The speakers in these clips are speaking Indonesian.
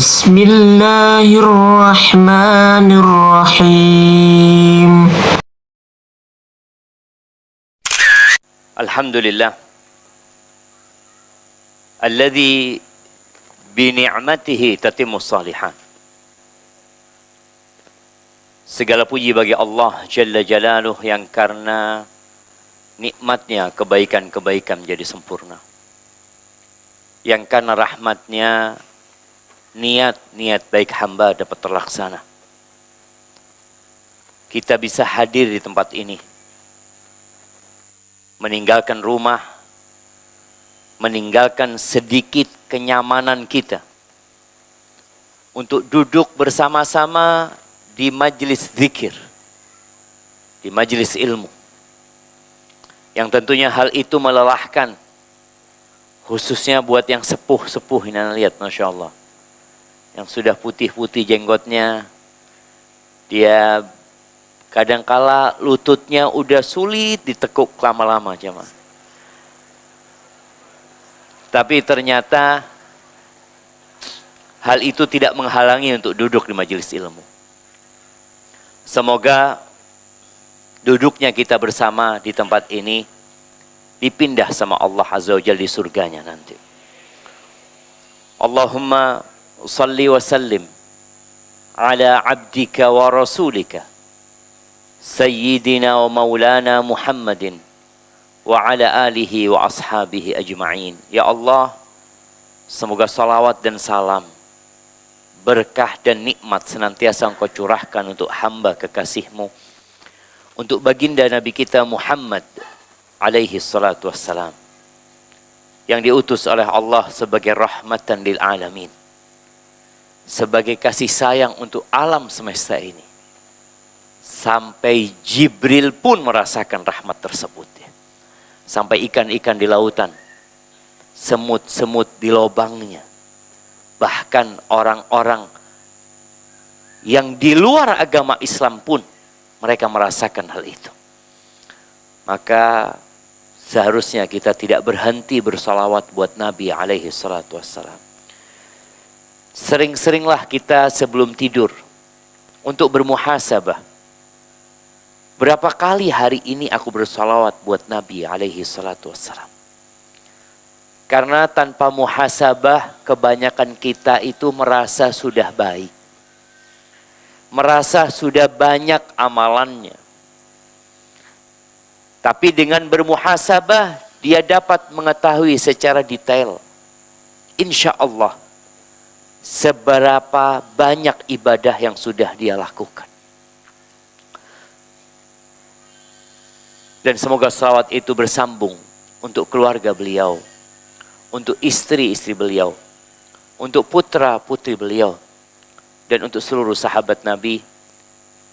Bismillahirrahmanirrahim. Alhamdulillah alladzi bi ni'matihi tatimmus shalihat. Segala puji bagi Allah Jalla Jalaluh yang karena nikmatnya kebaikan-kebaikan menjadi sempurna. Yang karena rahmatnya niat-niat baik hamba dapat terlaksana. Kita bisa hadir di tempat ini. Meninggalkan rumah, meninggalkan sedikit kenyamanan kita. Untuk duduk bersama-sama di majelis zikir. Di majelis ilmu. Yang tentunya hal itu melelahkan. Khususnya buat yang sepuh-sepuh ini, lihat Masya Allah. Yang sudah putih-putih jenggotnya, dia kadangkala lututnya udah sulit ditekuk lama-lama jemaah. Tapi ternyata hal itu tidak menghalangi untuk duduk di majelis ilmu. Semoga duduknya kita bersama di tempat ini dipindah sama Allah Azza wa Jalla di surganya nanti. Allahumma salli wa sallim ala abdika wa rasulika Sayyidina wa maulana Muhammadin wa ala alihi wa ashabihi ajma'in. Ya Allah, semoga salawat dan salam, berkah dan nikmat senantiasa Engkau curahkan untuk hamba kekasih-Mu, untuk baginda Nabi kita Muhammad alaihi salatu wassalam, yang diutus oleh Allah sebagai rahmatan lil alamin, sebagai kasih sayang untuk alam semesta ini. Sampai Jibril pun merasakan rahmat tersebut. Sampai ikan-ikan di lautan, semut-semut di lubangnya, bahkan orang-orang yang di luar agama Islam pun mereka merasakan hal itu. Maka seharusnya kita tidak berhenti bersalawat buat Nabi alaihi salatu wassalam. Sering-seringlah kita sebelum tidur untuk bermuhasabah. Berapa kali hari ini aku bersalawat buat Nabi alaihi salatu wassalam. Karena tanpa muhasabah kebanyakan kita itu merasa sudah baik. Merasa sudah banyak amalannya. Tapi dengan bermuhasabah dia dapat mengetahui secara detail. Insya Allah seberapa banyak ibadah yang sudah dia lakukan. Dan semoga salawat itu bersambung untuk keluarga beliau, untuk istri-istri beliau, untuk putra-putri beliau, dan untuk seluruh sahabat Nabi.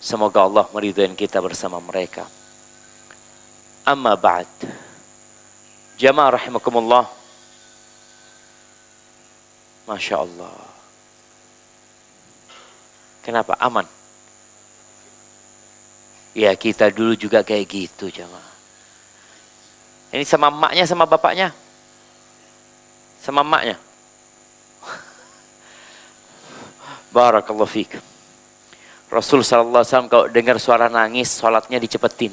Semoga Allah meridhai kita bersama mereka. Amma ba'd. Jamaah rahimakumullah. Masya Allah. Kenapa? Aman? Ya kita dulu juga kayak gitu jamaah. Ini sama emaknya sama bapaknya? Sama emaknya? Barakallahu fiik. Rasul sallallahu alaihi wasallam kalau dengar suara nangis, sholatnya dicepetin.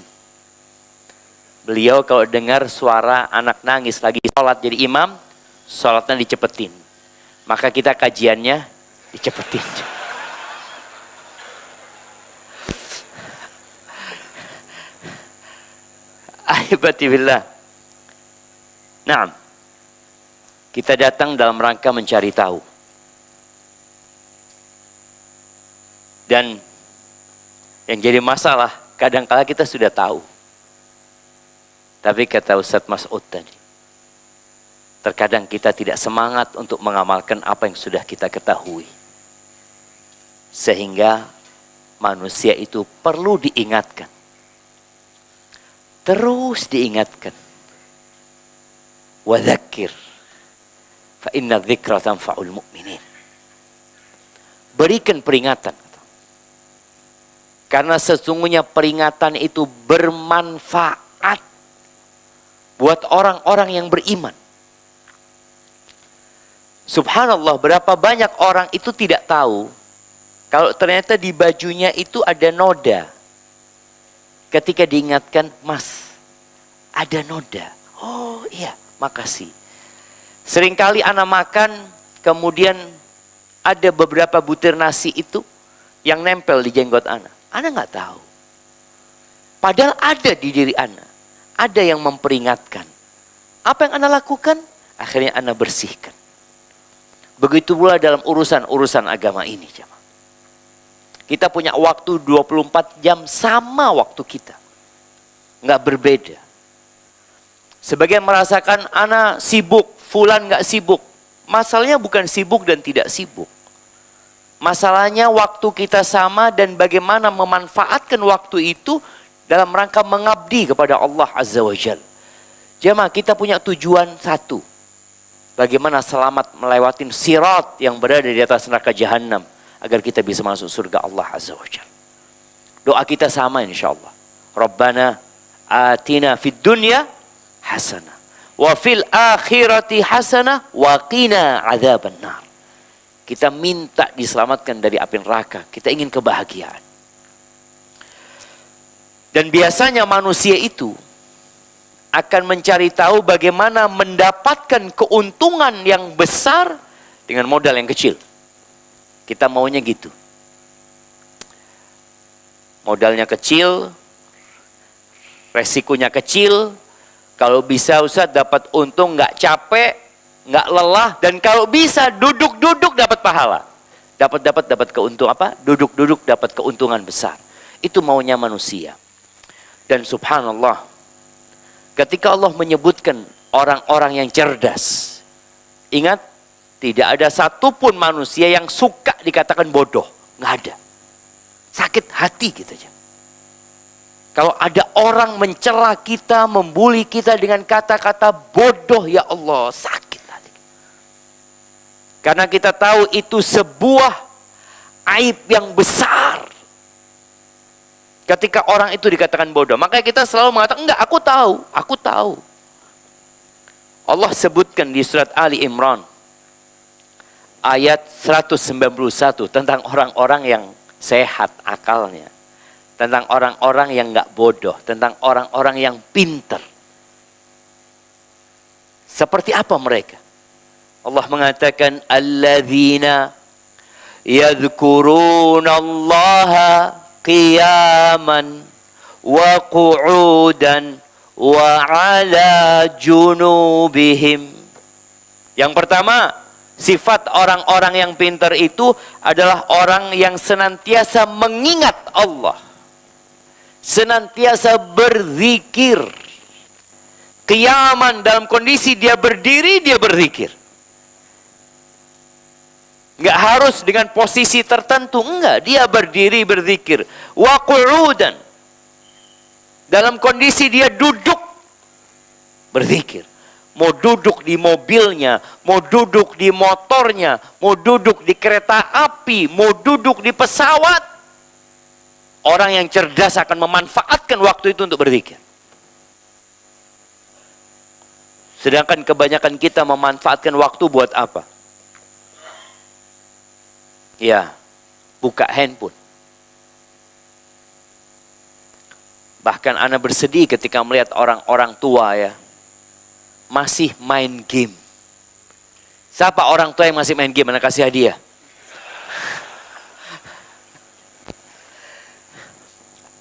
Beliau kalau dengar suara anak nangis lagi sholat jadi imam, sholatnya dicepetin. Maka kita kajiannya dicepetin. Ahibati billah. Nah, kita datang dalam rangka mencari tahu. Dan yang jadi masalah, kadang-kala kita sudah tahu. Tapi kata Ustadz Mas'ud tadi, terkadang kita tidak semangat untuk mengamalkan apa yang sudah kita ketahui. Sehingga manusia itu perlu diingatkan. Terus diingatkan. Wa dzakir fa inna dzikra tanfa'ul mu'minin. Berikan peringatan. Karena sesungguhnya peringatan itu bermanfaat buat orang-orang yang beriman. Subhanallah, berapa banyak orang itu tidak tahu kalau ternyata di bajunya itu ada noda. Ketika diingatkan, Mas, ada noda. Oh iya, makasih. Seringkali anak makan, kemudian ada beberapa butir nasi itu yang nempel di jenggot anak. Anak nggak tahu. Padahal ada di diri anak. Ada yang memperingatkan. Apa yang anak lakukan? Akhirnya anak bersihkan. Begitu pula dalam urusan-urusan agama ini, jemaah. Kita punya waktu 24 jam sama waktu kita. Nggak berbeda. Sebagian merasakan anak sibuk, fulan nggak sibuk. Masalahnya bukan sibuk dan tidak sibuk. Masalahnya waktu kita sama dan bagaimana memanfaatkan waktu itu dalam rangka mengabdi kepada Allah Azza wa Jalla. Jemaah, kita punya tujuan satu. Bagaimana selamat melewati sirat yang berada di atas neraka jahanam agar kita bisa masuk surga Allah Azza wa Jalla. Doa kita sama insyaallah. Rabbana atina fid dunya hasanah wa fil akhirati hasanah wa qina adzabannar. Kita minta diselamatkan dari api neraka. Kita ingin kebahagiaan. Dan biasanya manusia itu akan mencari tahu bagaimana mendapatkan keuntungan yang besar dengan modal yang kecil. Kita maunya gitu. Modalnya kecil, resikonya kecil. Kalau bisa Ustaz dapat untung, nggak capek, nggak lelah, dan kalau bisa duduk-duduk dapat pahala. Dapat keuntungan apa? Duduk-duduk dapat keuntungan besar. Itu maunya manusia. Dan subhanallah, ketika Allah menyebutkan orang-orang yang cerdas, ingat, tidak ada satupun manusia yang suka dikatakan bodoh. Nggak ada. Sakit hati gitu aja. Kalau ada orang mencela kita, membuli kita dengan kata-kata bodoh, ya Allah, sakit hati. Karena kita tahu itu sebuah aib yang besar. Ketika orang itu dikatakan bodoh, makanya kita selalu mengatakan, enggak, aku tahu. Allah sebutkan di surat Ali Imran, ayat 191, tentang orang-orang yang sehat akalnya. Tentang orang-orang yang enggak bodoh, tentang orang-orang yang pintar. Seperti apa mereka? Allah mengatakan, alladzina yadhkurunallaha qiyaman wa qu'udan wa ala junubihim. Yang pertama, sifat orang-orang yang pintar itu adalah orang yang senantiasa mengingat Allah. Senantiasa berzikir. Qiyaman, dalam kondisi dia berdiri, dia berzikir. Enggak harus dengan posisi tertentu, enggak, dia berdiri berzikir. Wa qu'udan, dalam kondisi dia duduk berzikir. Mau duduk di mobilnya, mau duduk di motornya, mau duduk di kereta api, mau duduk di pesawat, orang yang cerdas akan memanfaatkan waktu itu untuk berzikir. Sedangkan kebanyakan kita memanfaatkan waktu buat apa? Ya, buka handphone. Bahkan ana bersedih ketika melihat orang-orang tua ya, masih main game. Siapa orang tua yang masih main game? Ana kasih hadiah.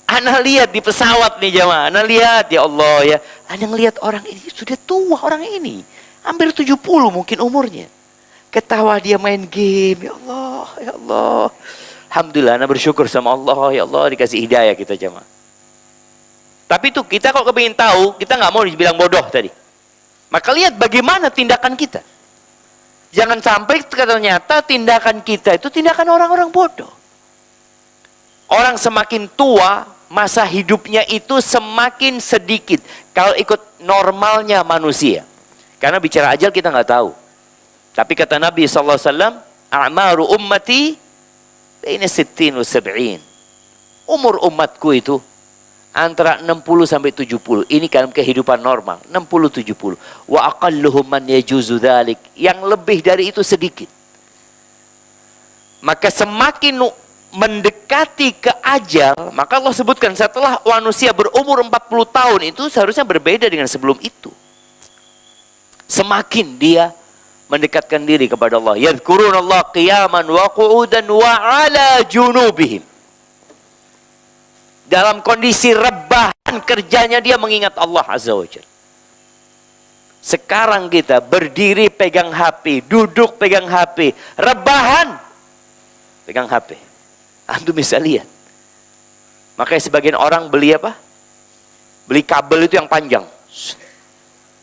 Ana lihat di pesawat nih jemaah, ana lihat ya Allah ya. Ana ngelihat orang ini sudah tua, orang ini. Hampir 70 mungkin umurnya. Ketawa dia main game, ya Allah, ya Allah. Alhamdulillah, ana bersyukur sama Allah, ya Allah dikasih hidayah kita jemaah. Tapi itu kita kalau kepingin tahu, kita nggak mau dibilang bodoh tadi. Maka lihat bagaimana tindakan kita. Jangan sampai ternyata tindakan kita itu tindakan orang-orang bodoh. Orang semakin tua, masa hidupnya itu semakin sedikit. Kalau ikut normalnya manusia. Karena bicara ajal kita nggak tahu. Tapi kata Nabi SAW, a'maru ummati baina 60 wa 70. Umur umatku itu Antara 60 sampai 70. Ini dalam kehidupan normal. 60-70. Wa aqalluhum man yajuzu dzalik. Yang lebih dari itu sedikit. Maka semakin mendekati ke ajal, maka Allah sebutkan setelah manusia berumur 40 tahun itu seharusnya berbeda dengan sebelum itu. Semakin dia mendekatkan diri kepada Allah. Yadhkurunallah qiyaman wa qu'udan wa ala junubihim. Dalam kondisi rebahan kerjanya dia mengingat Allah Azza wa Jalla. Sekarang kita berdiri pegang HP, duduk pegang HP, rebahan pegang HP. Antum bisa lihat. Makanya sebagian orang beli apa? Beli kabel itu yang panjang.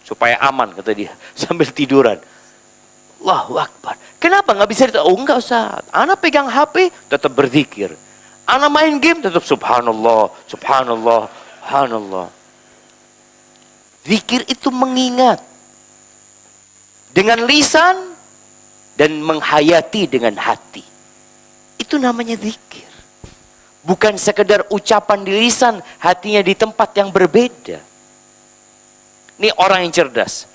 Supaya aman kata dia. Sambil tiduran. Allahu Akbar. Kenapa nggak bisa? Oh enggak usah. Anak pegang HP tetap berzikir. Anak main game tetap subhanallah, subhanallah, subhanallah. Zikir itu mengingat dengan lisan dan menghayati dengan hati. Itu namanya zikir. Bukan sekedar ucapan di lisan, hatinya di tempat yang berbeda. Ini orang yang cerdas.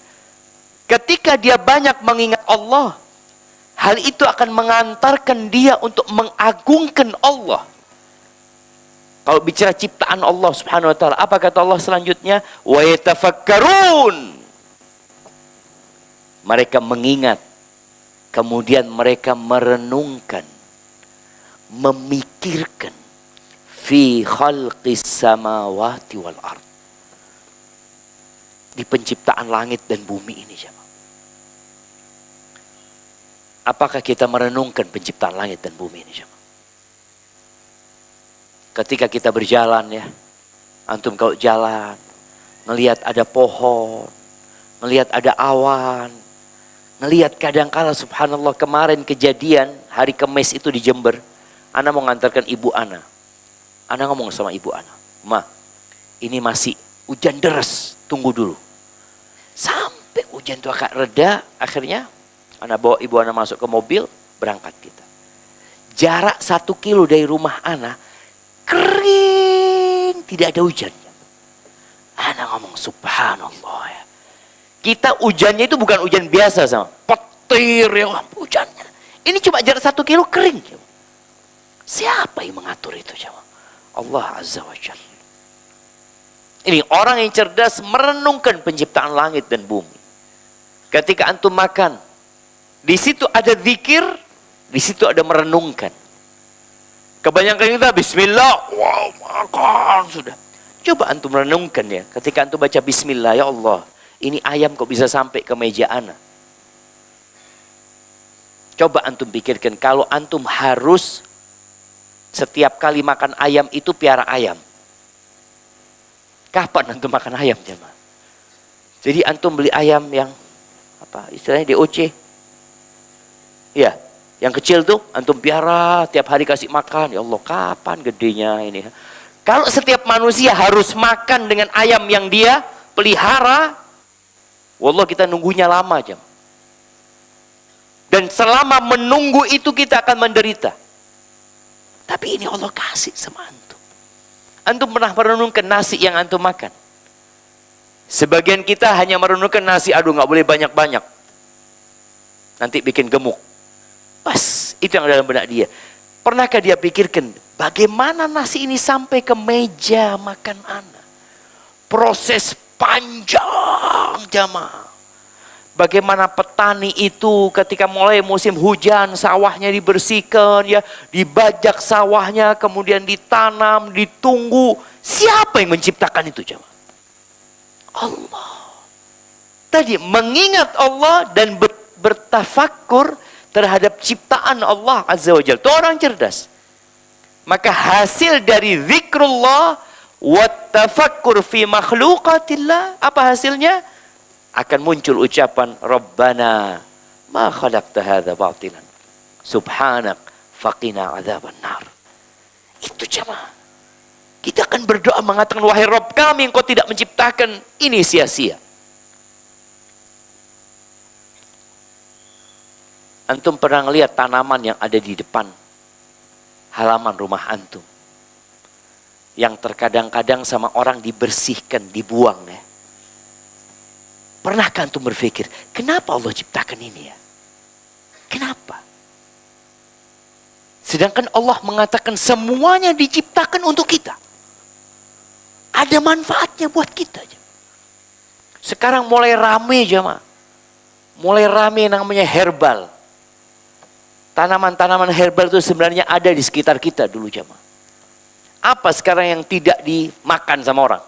Ketika dia banyak mengingat Allah, hal itu akan mengantarkan dia untuk mengagungkan Allah. Kalau bicara ciptaan Allah Subhanahu wa taala, apa kata Allah selanjutnya? Wa yatafakkarun. Mereka mengingat, kemudian mereka merenungkan, memikirkan fi khalqis samawati wal ard. Di penciptaan langit dan bumi ini, jemaah. Apakah kita merenungkan penciptaan langit dan bumi ini, jemaah? Ketika kita berjalan ya, antum kalau jalan, ngelihat ada pohon, ngelihat ada awan, ngelihat kadangkala subhanallah kemarin kejadian hari Kamis itu di Jember, Ana mau ngantarkan ibu Ana. Ana ngomong sama ibu Ana, Ma, ini masih hujan deras, tunggu dulu. Sampai hujan itu agak reda, akhirnya Ana bawa ibu Ana masuk ke mobil, berangkat kita. Jarak 1 kilo dari rumah Ana, kering, tidak ada hujan. Ana ngomong subhanallah ya. Kita hujannya itu bukan hujan biasa sama petir ya hujannya. Ini cuma jarak 1 kilo kering. Siapa yang mengatur itu coba? Allah Azza wa Jalla. Ini orang yang cerdas merenungkan penciptaan langit dan bumi. Ketika antum makan, di situ ada zikir, di situ ada merenungkan. Kebanyakan kita bismillah, wow makan sudah. Coba antum renungkan ya, ketika antum baca bismillah, ya Allah, ini ayam kok bisa sampai ke meja ana. Coba antum pikirkan, kalau antum harus setiap kali makan ayam itu piara ayam. Kapan antum makan ayam, jemaah? Jadi antum beli ayam yang apa istilahnya DOC. Ya. Yang kecil tuh antum piara tiap hari kasih makan. Ya Allah, kapan gedenya ini? Kalau setiap manusia harus makan dengan ayam yang dia pelihara, wallah kita nunggunya lama jam. Dan selama menunggu itu kita akan menderita. Tapi ini Allah kasih sama antum. Antum pernah merenungkan nasi yang antum makan? Sebagian kita hanya merenungkan nasi, aduh nggak boleh banyak-banyak. Nanti bikin gemuk. Pas, itu yang ada dalam benak dia. Pernahkah dia pikirkan, bagaimana nasi ini sampai ke meja makan ana? Proses panjang jamaah. Bagaimana petani itu ketika mulai musim hujan, sawahnya dibersihkan, ya, dibajak sawahnya, kemudian ditanam, ditunggu. Siapa yang menciptakan itu jamaah? Allah. Tadi mengingat Allah dan bertafakkur terhadap ciptaan Allah Azza wa Jalla. Itu orang cerdas. Maka hasil dari zikrullah wa tafakkur fi makhluqatillah, apa hasilnya? Akan muncul ucapan Rabbana ma khalaqta hadza batilan subhanak faqina adzaban nar. Itu jemaah. Kita akan berdoa mengatakan, wahai Rabb kami, Engkau tidak menciptakan ini sia-sia. Antum pernah ngelihat tanaman yang ada di depan halaman rumah antum? yang terkadang-kadang sama orang dibersihkan, dibuang ya. Pernahkah antum berpikir, kenapa Allah ciptakan ini ya? Kenapa? Sedangkan Allah mengatakan semuanya diciptakan untuk kita. Ada manfaatnya buat kita. Sekarang mulai rame jemaah. Mulai rame namanya herbal. Tanaman-tanaman herbal itu sebenarnya ada di sekitar kita dulu jemaah. Apa sekarang yang tidak dimakan sama orang?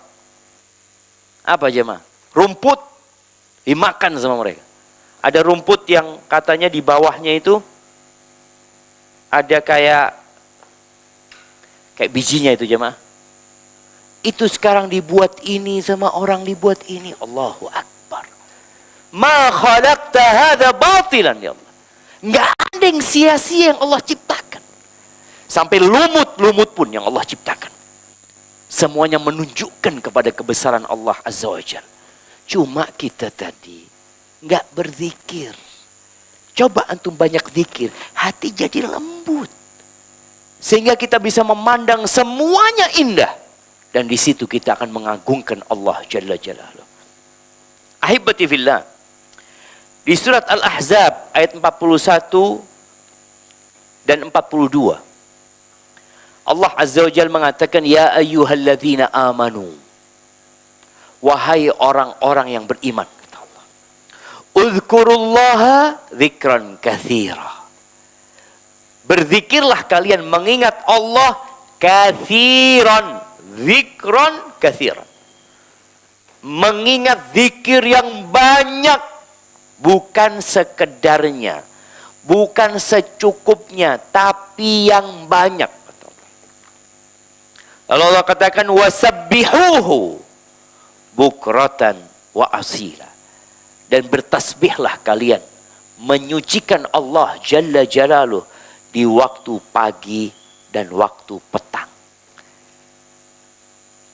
Apa jemaah? Rumput dimakan sama mereka. Ada rumput yang katanya di bawahnya itu ada kayak bijinya itu jemaah. Itu sekarang dibuat ini sama orang dibuat ini. Allahu Akbar. Ma khalaqta hadza batilan ya Allah. Enggak ada yang sia-sia yang Allah ciptakan. Sampai lumut-lumut pun yang Allah ciptakan. Semuanya menunjukkan kepada kebesaran Allah Azza wa Jalla. Cuma kita tadi nggak berzikir. Coba antum banyak zikir, hati jadi lembut. Sehingga kita bisa memandang semuanya indah. Dan di situ kita akan mengagungkan Allah Jalla Jalaluh. Ahibati fillah. Di surat Al-Ahzab ayat 41 dan 42. Allah Azza wa Jalla mengatakan, ya ayyuhalladzina amanu. Wahai orang-orang yang beriman. Kata Allah. Uzkurullaha dzikran katsira. Berzikirlah kalian mengingat Allah katsiran. Dzikran katsiran. Mengingat zikir yang banyak. Bukan sekedarnya. Bukan secukupnya. Tapi yang banyak. Lalu Allah katakan wasabbihuhu bukratan wa asila. Dan bertasbihlah kalian menyucikan Allah Jalla Jalaluh di waktu pagi dan waktu petang.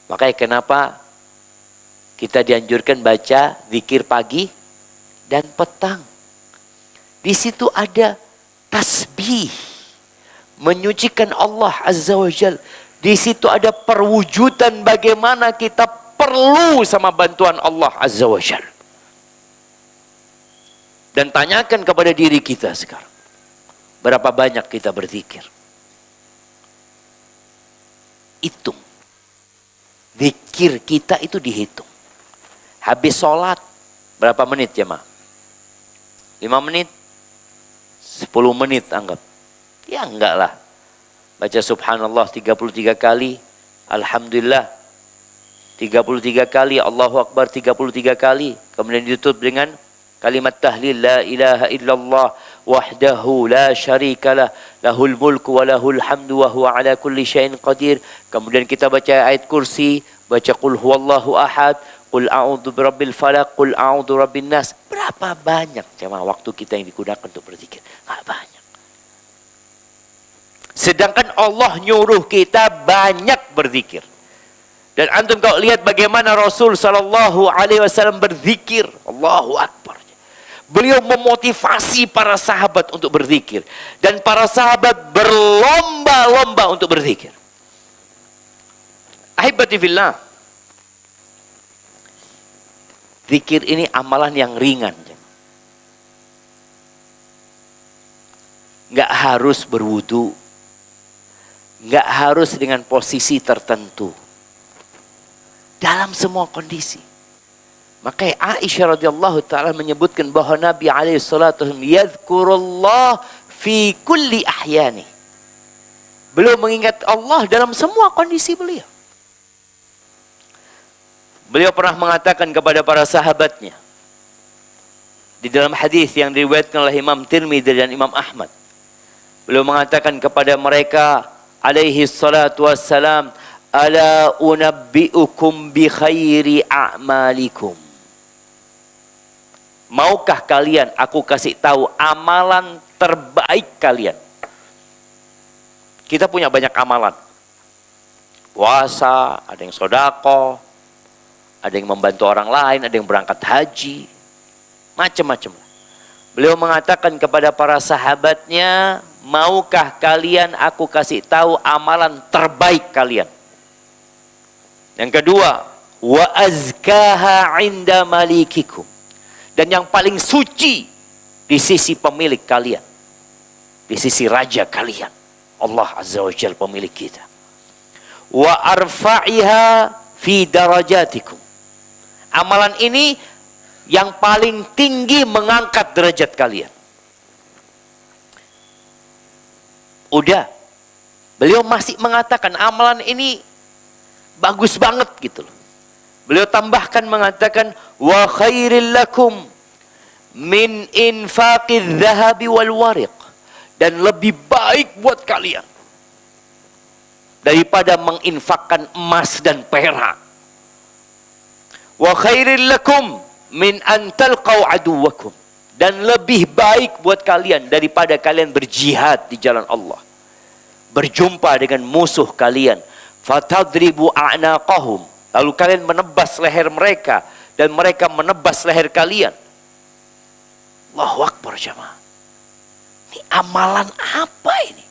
Makanya kenapa kita dianjurkan baca zikir pagi dan petang. Di situ ada tasbih, menyucikan Allah Azza wa Jalla. Di situ ada perwujudan bagaimana kita perlu sama bantuan Allah Azza wa Jalla. Dan tanyakan kepada diri kita sekarang. Berapa banyak kita berzikir? Hitung. Zikir kita itu dihitung. Habis sholat, berapa menit jemaah? 5 menit? 10 menit anggap. Ya enggak lah. Baca subhanallah 33 kali. Alhamdulillah 33 kali. Allahu Akbar 33 kali. Kemudian ditutup dengan kalimat tahlil. La ilaha illallah wahdahu la syarikalah. Lahul mulku wa lahul hamdu wa huwa ala kulli syai'in qadir. Kemudian kita baca ayat kursi. Baca qul huwallahu ahad. Qul a'udzu birabbil falaq. Qul a'udzu birabbin nas. Berapa banyak jemaah waktu kita yang digunakan untuk berzikir? Enggak banyak. Sedangkan Allah nyuruh kita banyak berzikir. Dan antum kalau lihat bagaimana Rasul sallallahu alaihi wasallam berzikir, Allahu Akbar. Beliau memotivasi para sahabat untuk berzikir dan para sahabat berlomba-lomba untuk berzikir. Ahibati fillah. Zikir ini amalan yang ringan. Enggak harus berwudu. Enggak harus dengan posisi tertentu. Dalam semua kondisi. Makanya Aisyah radhiyallahu taala menyebutkan bahwa Nabi alaihi salatu wasallam yadhkurullah fi kulli ahyani. Beliau mengingat Allah dalam semua kondisi beliau. Beliau pernah mengatakan kepada para sahabatnya di dalam hadis yang diriwayatkan oleh Imam Tirmidzi dan Imam Ahmad. Beliau mengatakan kepada mereka alaihi salatu wassalam, ala unabbi'ukum bi khairi a'malikum. Maukah kalian aku kasih tahu amalan terbaik kalian? Kita punya banyak amalan. Puasa, ada yang sedekah, ada yang membantu orang lain, ada yang berangkat haji. Macam-macam. Beliau mengatakan kepada para sahabatnya, maukah kalian aku kasih tahu amalan terbaik kalian? Yang kedua, wa azkaha 'inda malikikum. Dan yang paling suci di sisi pemilik kalian. Di sisi raja kalian. Allah Azza wa Jalla pemilik kita. Wa arfa'iha fi darajatikum. Amalan ini yang paling tinggi mengangkat derajat kalian. Udah. Beliau masih mengatakan amalan ini bagus banget gitu loh. Beliau tambahkan mengatakan wa khairil lakum min infaqidz dzahabi wal wariq, dan lebih baik buat kalian daripada menginfakkan emas dan perak. Wa khairil lakum min an talqau aduwakum, dan lebih baik buat kalian daripada kalian berjihad di jalan Allah, berjumpa dengan musuh kalian, fatadribu a'naqahum, lalu kalian menebas leher mereka dan mereka menebas leher kalian. Allahu Akbar jamaah. Ini amalan apa ini?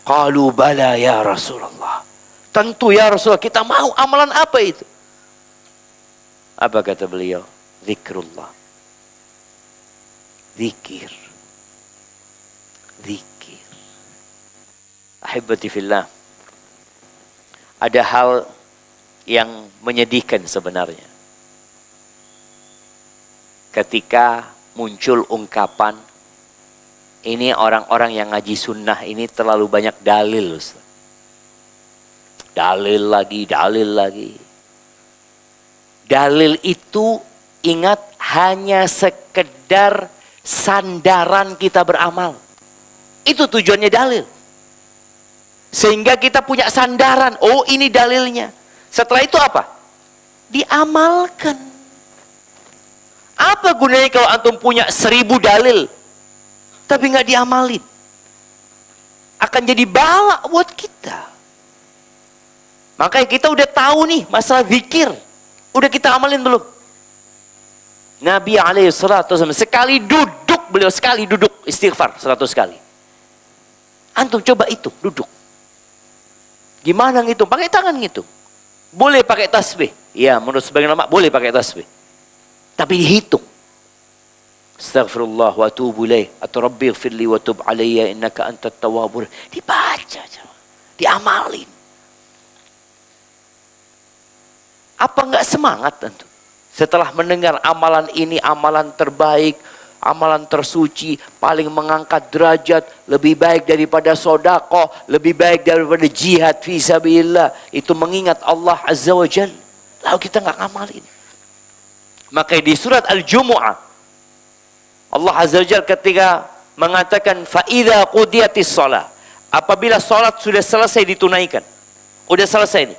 Qalu bala ya Rasulullah. Tentu ya Rasulullah, kita mau. Amalan apa itu? Apa kata beliau? Zikrullah. Zikir. Zikir. Ahibati fillah. Ada hal yang menyedihkan sebenarnya. Ketika muncul ungkapan, ini orang-orang yang ngaji sunnah ini terlalu banyak dalil, Ustaz. Dalil lagi, dalil lagi. Dalil itu ingat hanya sekedar sandaran kita beramal. Itu tujuannya dalil. Sehingga kita punya sandaran. Oh, ini dalilnya. Setelah itu apa? Diamalkan. Apa gunanya kalau antum punya 1000 dalil tapi nggak diamalin? Akan jadi bala buat kita. Makanya kita udah tahu nih masalah zikir. Udah kita amalin belum? Nabi SAW sekali duduk, beliau sekali duduk istighfar 100 kali. Antum coba itu, duduk. Gimana ngitung? Pakai tangan ngitung. Boleh pakai tasbih. Ya, menurut sebagian ulama boleh pakai tasbih. Tapi dihitung. Astaghfirullah wa atubu ilaih. Atau Rabbi ighfirli wa tub alayya innaka antat tawwabur. Dibaca. Diamalin. Apa enggak semangat tentu? Setelah mendengar amalan ini, amalan terbaik, amalan tersuci, paling mengangkat derajat, lebih baik daripada sedekah, lebih baik daripada jihad fi sabilillah, itu mengingat Allah Azza wa Jalla. Lalu kita enggak ngamalin. Maka di surat Al-Jumu'ah Allah Azza wa Jalla ketika mengatakan fa idza qudiyatis shalah, apabila salat sudah selesai ditunaikan, udah selesai nih,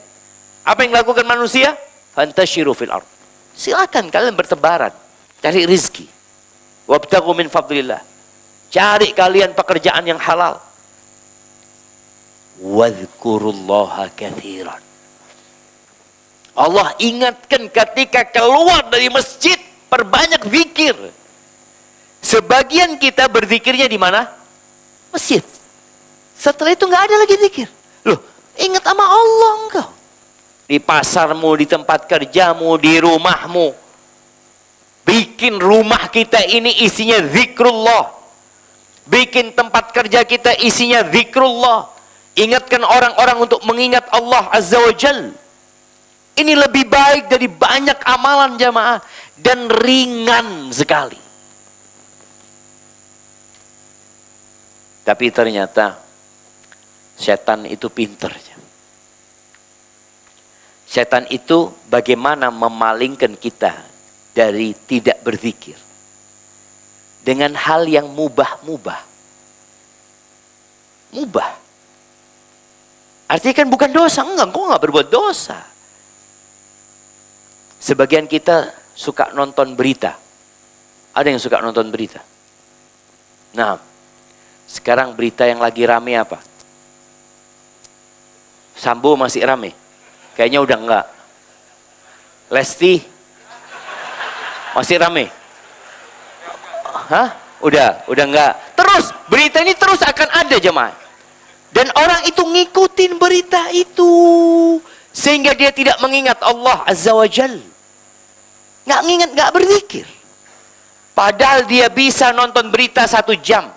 apa yang dilakukan manusia? Fantashiru fil ardh. Silakan kalian bertebaran, cari rizki. Wabtaghu min fadlillah. Cari kalian pekerjaan yang halal. Wadhkurullaha katsiran. Allah ingatkan ketika keluar dari masjid, perbanyak zikir. Sebagian kita berzikirnya di mana? Masjid. Setelah itu nggak ada lagi zikir. Loh, ingat sama Allah engkau. Di pasarmu, di tempat kerjamu, di rumahmu. Bikin rumah kita ini isinya zikrullah. Bikin tempat kerja kita isinya zikrullah. Ingatkan orang-orang untuk mengingat Allah Azza wa Jal. Ini lebih baik dari banyak amalan jamaah. Dan ringan sekali. Tapi ternyata setan itu pinter. Setan itu bagaimana memalingkan kita dari tidak berzikir dengan hal yang mubah-mubah. Mubah. Artinya kan bukan dosa. Enggak, kok enggak berbuat dosa. Sebagian kita suka nonton berita. Ada yang suka nonton berita. Nah, sekarang berita yang lagi rame apa? Sambo masih rame? Kayaknya udah enggak. Lesti masih rame? Hah? Udah enggak. Terus, berita ini terus akan ada jemaah. Dan orang itu ngikutin berita itu. Sehingga dia tidak mengingat Allah Azza wa Jal. Nggak ingat, nggak berzikir. Padahal dia bisa nonton berita 1 jam,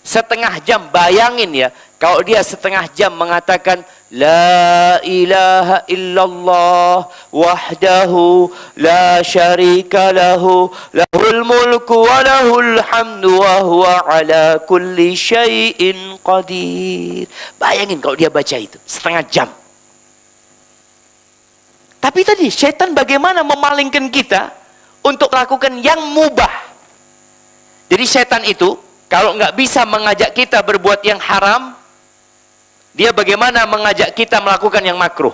setengah jam. Bayangin ya, kalau dia setengah jam mengatakan La ilaha illallah wahdahu la syarika lahu lahul mulku wa lahul hamdu wa huwa ala kulli syai'in qadir. Bayangin kalau dia baca itu setengah jam. Tapi tadi setan bagaimana memalingkan kita untuk melakukan yang mubah. Jadi setan itu kalau nggak bisa mengajak kita berbuat yang haram, dia bagaimana mengajak kita melakukan yang makruh.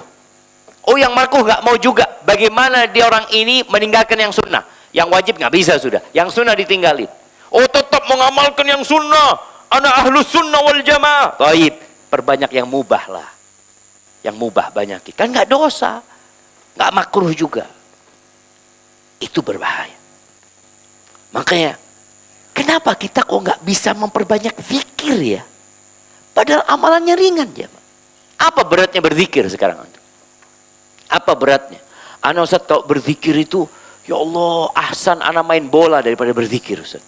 Oh, yang makruh nggak mau juga. Bagaimana dia orang ini meninggalkan yang sunnah. Yang wajib nggak bisa sudah. Yang sunnah ditinggalin. Oh, tetap mengamalkan yang sunnah. Ana ahlus sunnah wal jamaah. Taib, perbanyak yang mubah lah. Yang mubah banyak. Kan nggak dosa. Nggak makruh juga. Itu berbahaya. Makanya, kenapa kita kok nggak bisa memperbanyak zikir ya? Padahal amalannya ringan ya. Apa beratnya berzikir sekarang? Apa beratnya? Ana Ustaz kalau berzikir itu, ya Allah, ahsan ana main bola daripada berzikir Ustaz.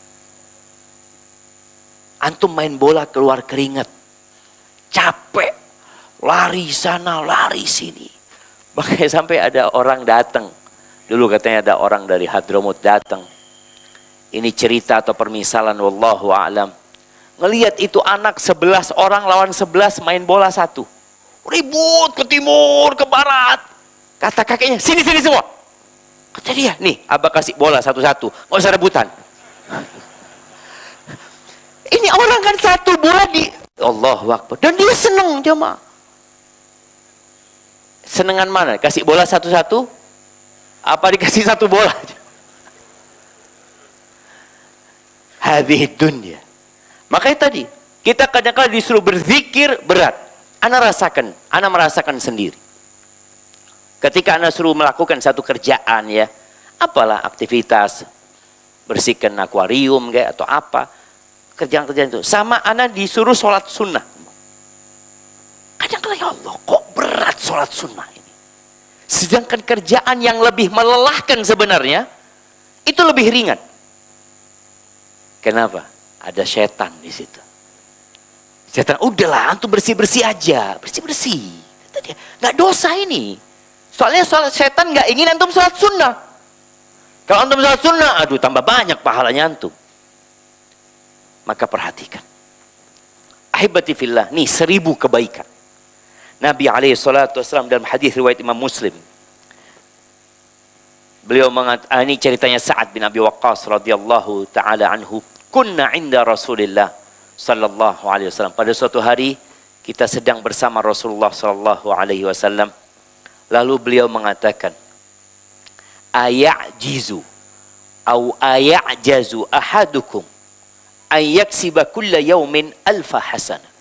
Antum main bola keluar keringat, capek, lari sana, lari sini. Makanya sampai ada orang datang. Dulu katanya ada orang dari Hadramut datang. Ini cerita atau permisalan, wallahu a'lam. Ngelihat itu anak 11 orang lawan 11 main bola 1. Ribut ke timur, ke barat. Kata kakeknya, sini semua. Kata dia, nih abah kasih bola satu-satu. Nggak usah rebutan. Ini orang kan 1 bola di Allahu Akbar. Dan dia senang jemaah. Senengan mana? Kasih bola satu-satu? Apa dikasih 1 bola? Hadhihi dunya. Makanya tadi, kita kadang-kadang disuruh berzikir berat. Ana merasakan sendiri. Ketika ana suruh melakukan satu kerjaan ya, apalah aktivitas, bersihkan akuarium kayak atau apa, kerjaan-kerjaan itu. Sama ana disuruh sholat sunnah. Kadang-kadang ya Allah, kok berat sholat sunnah ini. Sedangkan kerjaan yang lebih melelahkan sebenarnya, itu lebih ringan. Kenapa? Ada setan di situ. Setan, udahlah, antum bersih-bersih aja. Bersih-bersih. Kata dia, nggak dosa ini. Soalnya setan nggak ingin antum sholat sunnah. Kalau antum sholat sunnah, aduh tambah banyak pahalanya antum. Maka perhatikan. Ahibati fillah, nih 1000 kebaikan. Nabi SAW dalam hadis riwayat Imam Muslim. Beliau mengatakan, ini ceritanya Sa'ad bin Abi Waqqas radhiyallahu ta'ala anhu. Kunna inda Rasulillah sallallahu alaihi wasallam. Pada suatu hari kita sedang bersama Rasulullah sallallahu alaihi wasallam. Lalu beliau mengatakan, ayajizu au ayajazu ahadukum ayaksiba kulla yaumin alfa hasanah.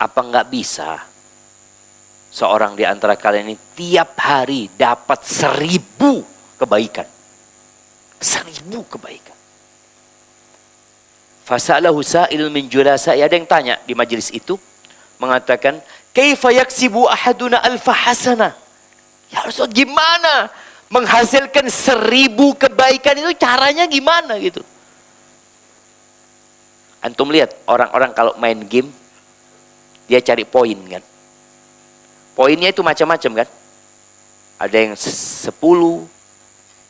Apa enggak bisa seorang di antara kalian ini tiap hari dapat 1000 kebaikan? 1000 kebaikan. Fasalahu sa'il min julasa, ada yang tanya di majelis itu mengatakan, kaifa yaksibu ahaduna alfa hasanah? Ya Rasul, gimana menghasilkan 1000 kebaikan itu, caranya gimana gitu? Antum lihat orang-orang kalau main game dia cari poin kan? Poinnya itu macam-macam kan? Ada yang 10,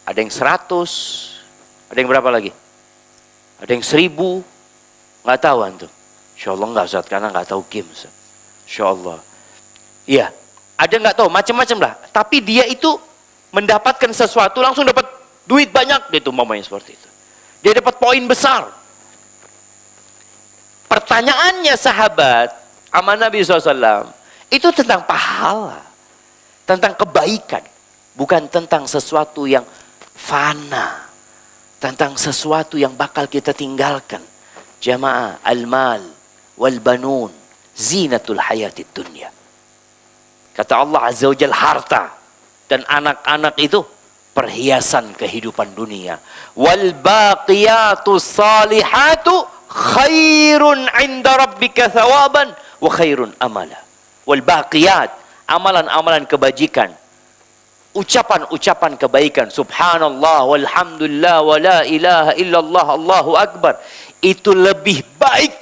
ada yang 100, ada yang berapa lagi? Ada yang 1000, nggak tahu antum. Insyaallah nggak Ustaz, karena nggak tahu game Ustaz. Insyaallah. Iya, ada nggak tahu, macam-macam lah. Tapi dia itu mendapatkan sesuatu langsung dapat duit banyak, dia itu mamanya seperti itu. Dia dapat poin besar. Pertanyaannya sahabat, sama Nabi SAW, itu tentang pahala, tentang kebaikan, bukan tentang sesuatu yang fana. Tentang sesuatu yang bakal kita tinggalkan. Jamaah, al-mal wal banun zinatul hayatid dunya. Kata Allah Azza wa Jalla, harta dan anak-anak itu perhiasan kehidupan dunia. Wal baqiyatus salihatu khairun 'inda rabbika thawaban wa khairun amala. Wal baqiyat, amalan-amalan kebajikan, ucapan-ucapan kebaikan, subhanallah walhamdulillah wa la ilaha illallah Allahu akbar, itu lebih baik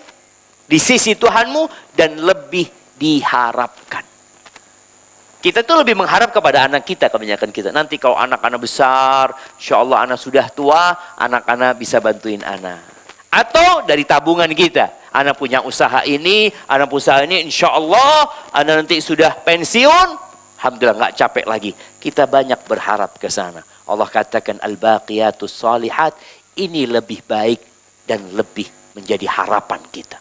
di sisi Tuhanmu dan lebih diharapkan. Kita tuh lebih mengharap kepada anak kita, kebanyakan kita. Nanti kalau anak-anak besar, insya Allah anak sudah tua, anak-anak bisa bantuin anak. Atau dari tabungan kita, anak punya usaha ini, anak usaha ini, insya Allah anak nanti sudah pensiun, alhamdulillah nggak capek lagi. Kita banyak berharap ke sana. Allah katakan al-baqiyatus shalihat, ini lebih baik dan lebih menjadi harapan kita.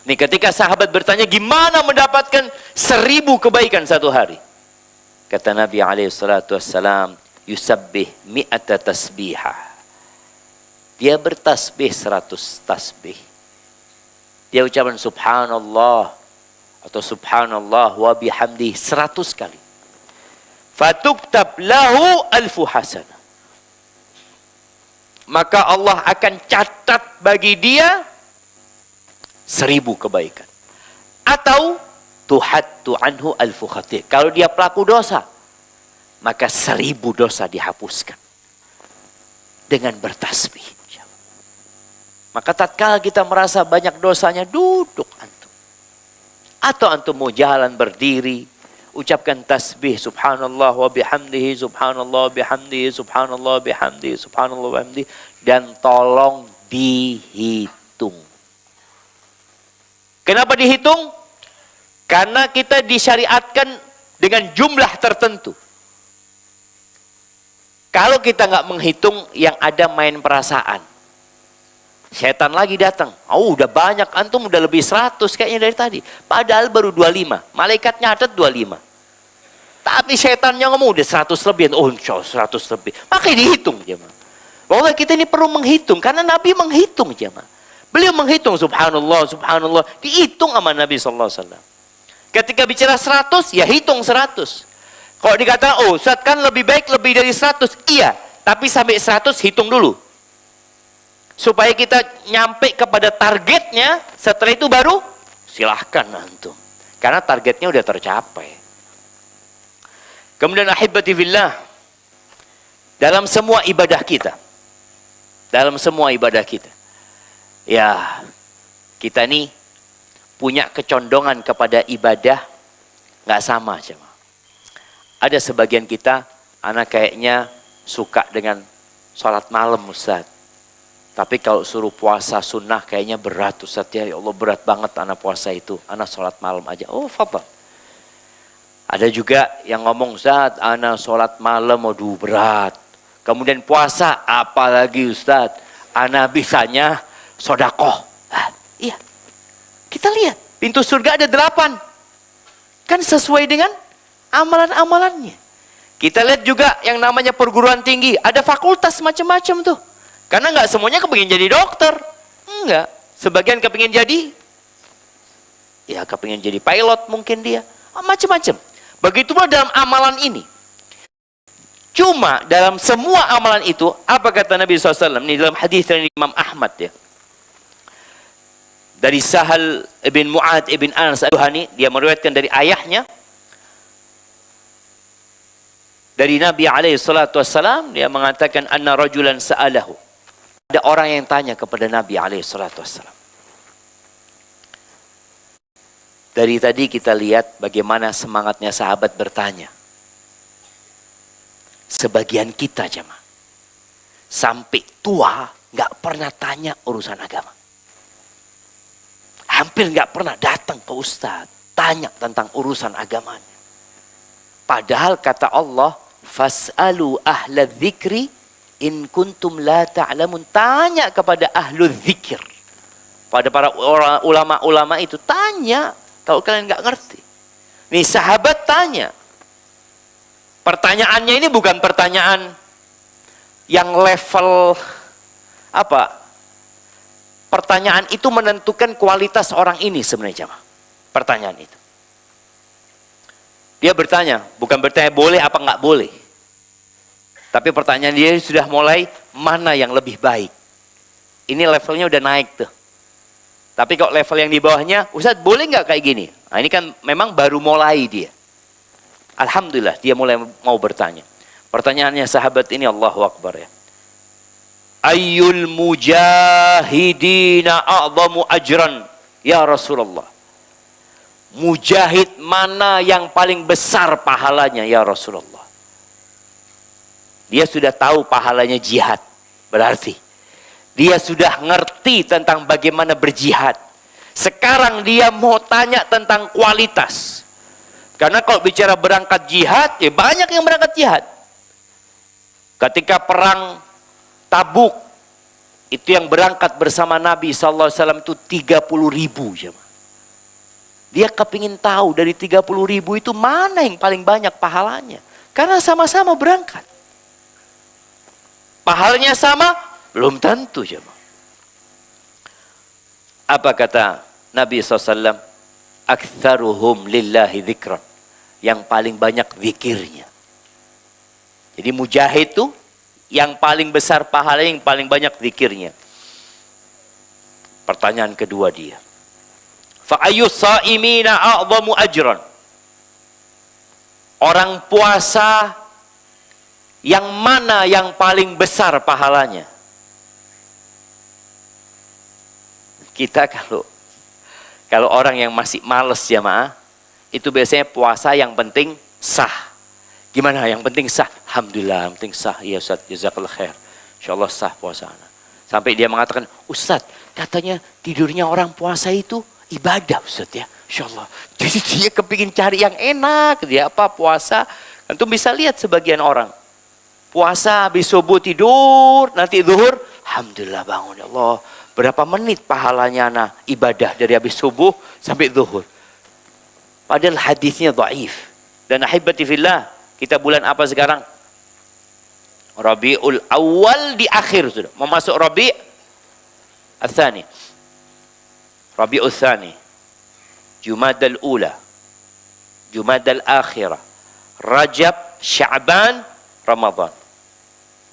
Nih ketika sahabat bertanya gimana mendapatkan 1000 kebaikan satu hari. Kata Nabi SAW, yusabbih mi'ata tasbihah. Dia bertasbih 100 tasbih. Dia ucapan subhanallah atau subhanallah wa bihamdi 100 kali. Fatuktab lahu alfu hasanah. Maka Allah akan catat bagi dia 1000 kebaikan. Atau tuhattu anhu alfu khatih. Kalau dia pelaku dosa, maka 1000 dosa dihapuskan dengan bertasbih. Maka tatkala kita merasa banyak dosanya, duduk antum. Atau antum mau jalan berdiri, ucapkan tasbih subhanallah wa bihamdihi, subhanallah bihamdihi, subhanallah bihamdihi, subhanallah bihamdihi, dan tolong dihitung. Kenapa dihitung? Karena kita disyariatkan dengan jumlah tertentu. Kalau kita nggak menghitung, yang ada main perasaan. Setan lagi datang. Oh, udah banyak, antum udah lebih 100 kayaknya dari tadi. Padahal baru 25. Malaikat nyatet 25. Tapi setannya ngomong udah 100 lebih. Oh, 100 lebih. Makanya dihitung, jemaah. Bahwa kita ini perlu menghitung karena Nabi menghitung, jemaah. Beliau menghitung subhanallah, subhanallah, dihitung sama Nabi sallallahu alaihi wasallam. Ketika bicara 100, ya hitung 100. Kalau dikatakan, oh, Ustaz kan lebih baik lebih dari 100. Iya, tapi sampai 100 hitung dulu. Supaya kita nyampe kepada targetnya, setelah itu baru silahkan antum. Karena targetnya udah tercapai. Kemudian ahibati fillah, dalam semua ibadah kita, ya kita nih punya kecondongan kepada ibadah nggak sama, cuma. Ada sebagian kita, anak kayaknya suka dengan sholat malam, Ustaz. Tapi kalau suruh puasa sunnah kayaknya berat, Ustaz, ya Allah berat banget anak puasa itu. Anak sholat malam aja. Oh, fadhal. Ada juga yang ngomong, Ustaz, anak sholat malam, aduh berat. Kemudian puasa, apalagi Ustaz, anak bisanya sodakoh. Iya, kita lihat, pintu surga ada 8. Kan sesuai dengan amalan-amalannya. Kita lihat juga yang namanya perguruan tinggi, ada fakultas macam-macam tuh. Karena nggak semuanya kepingin jadi dokter. Enggak. Sebagian kepingin jadi, ya kepingin jadi pilot mungkin dia. Macam-macam. Begitulah dalam amalan ini. Cuma dalam semua amalan itu, apa kata Nabi SAW? Ini dalam hadis dari Imam Ahmad ya. Dari Sahal ibn Mu'ad ibn Anas al-Juhani, dia meriwayatkan dari ayahnya. Dari Nabi SAW, dia mengatakan, anna rajulan sa'alahu. Ada orang yang tanya kepada Nabi SAW. Dari tadi kita lihat bagaimana semangatnya sahabat bertanya. Sebagian kita, jemaah, sampai tua nggak pernah tanya urusan agama. Hampir nggak pernah datang ke Ustadz tanya tentang urusan agamanya. Padahal kata Allah, fas'alu ahla dzikri in kuntum la ta'lamun. Tanya kepada ahlu dzikir. Pada para ulama-ulama itu tanya kalau kalian nggak ngerti. Nih sahabat tanya. Pertanyaannya ini bukan pertanyaan yang level apa? Pertanyaan itu menentukan kualitas orang ini sebenarnya, jemaah. Pertanyaan itu. Dia bertanya, bukan bertanya boleh apa nggak boleh. Tapi pertanyaan dia sudah mulai, mana yang lebih baik? Ini levelnya udah naik tuh. Tapi kalau level yang di bawahnya, Ustaz boleh nggak kayak gini? Nah ini kan memang baru mulai dia. Alhamdulillah dia mulai mau bertanya. Pertanyaannya sahabat ini Allahu Akbar ya. Ayyul mujahidina a'zamu ajran ya Rasulullah. Mujahid mana yang paling besar pahalanya ya Rasulullah? Dia sudah tahu pahalanya jihad. Berarti dia sudah ngerti tentang bagaimana berjihad. Sekarang dia mau tanya tentang kualitas. Karena kalau bicara berangkat jihad, ya banyak yang berangkat jihad. Ketika perang Tabuk, itu yang berangkat bersama Nabi SAW itu 30.000 jemaah. Dia kepingin tahu dari 30.000 itu mana yang paling banyak pahalanya. Karena sama-sama berangkat. Pahalanya sama? Belum tentu jemaah. Apa kata Nabi SAW? Aktsaruhum lillahi dzikran. Yang paling banyak zikirnya. Jadi mujahid itu yang paling besar pahalanya, yang paling banyak zikirnya. Pertanyaan kedua dia. Fa ayyus shaimina a'zamu ajran? Orang puasa yang mana yang paling besar pahalanya? Kita kalau orang yang masih males jamaah, itu biasanya puasa yang penting sah. Gimana yang penting sah? Alhamdulillah, yang penting sah. Ya Ustaz, jazakallah khair. Insyaallah sah puasa. Sampai dia mengatakan, Ustaz, katanya tidurnya orang puasa itu ibadah Ustaz ya. Insyaallah. Jadi dia kepingin cari yang enak. Dia apa puasa? Antum bisa lihat sebagian orang. Puasa habis subuh tidur, nanti zuhur, alhamdulillah bangun ya Allah. Berapa menit pahalanya ibadah dari habis subuh sampai zuhur. Padahal hadisnya dhaif. Dan ahibati fillah, kita bulan apa sekarang? Rabiul Awal di akhir sudah. Mau masuk Rabi' Ats-Tsani. Rabiul Tsani. Jumadal Ula. Jumadal Akhirah. Rajab, Sya'ban, Ramadan.